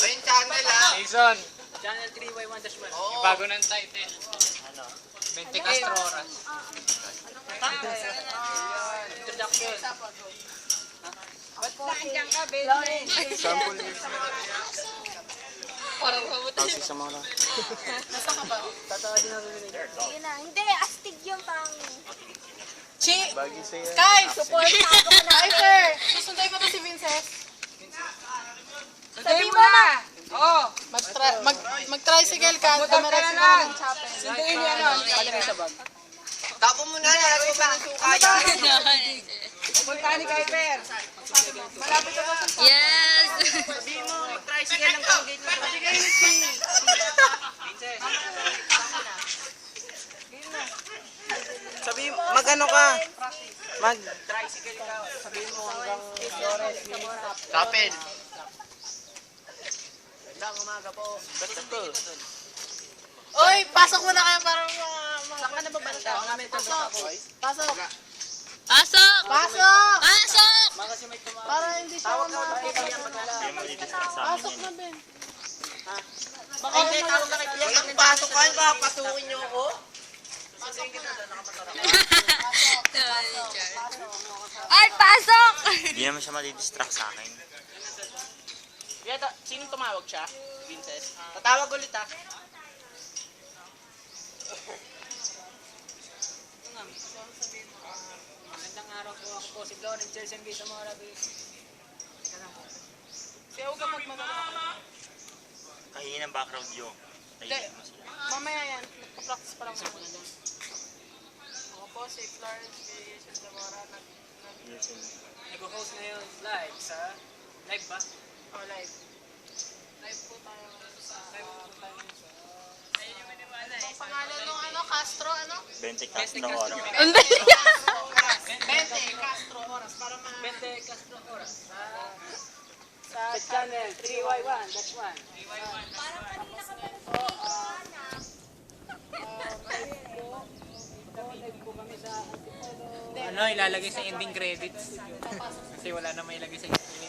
Ayun channel ha. Jason, Channel 3Y1-1. yung bago ng title. 20 Castro Oras. Introduction. Ba't nandiyan ka, Benjamin? Sample yun. Parang mabuti. Sa mga lang. Nasaan ka ba? Tatawa din ako nila. Sige na. Hindi, astig yung pang... Chi! Bagi sa'yo. Sky! Support ako na. Hyper! Susunday mo to si Vincent. Sabi mo na! Oo. Mag-tricycle ka. Camera ka na. Sunduin niya nun. Palagay sa bag. Tapo mo na, nalagay pa ng suka yan. Punta ni Hyper. Malapit na ba sa... Yes! Sabihin mo, mag-tricycle lang kang gate mo. Sabihin mo, mag-ano ka? Mag-tricycle ka. Sabihin mo hanggang Flores. Kapil. Gandang umaga po. Basta po. Uy, pasok mo na kayo para Saan ka na ba banda? Pasok! Pasok! Pasok! Pasok! Pasok! Kasi may tumawa. Para hindi siya Tawag na umapit. kay Kuya Magala. Pasok na, Ben. Baka Hindi, tawag na kay Kuya. Walang pasukan ba? Pasukin niyo ako? Art, pasok! Hindi naman siya madidistract sa akin. Sino tumawag siya? Vincent? Tatawag ulit ha. Magandang araw po. Ako po si Lawrence Jersen Gay sa mga labi. Kaya huwag ka magmadala. Kahihin ang background yun. Tahimik mo sila. Mamaya yan. Nagpa-practice pa lang ako na doon. Ako po si Florence K. Zamora. Nag-host ngayon live sa... Live ba? Oh, live. Live po tayo sa... Ang pangalan nung ano, Castro, ano? 20 Castro Oras. Ang dali niya! 20 Castro oras para ma... 20 Castro Oras. Sa channel 3Y1-1. Ano, ilalagay sa ending credits. Kasi wala na may ilagay sa ending.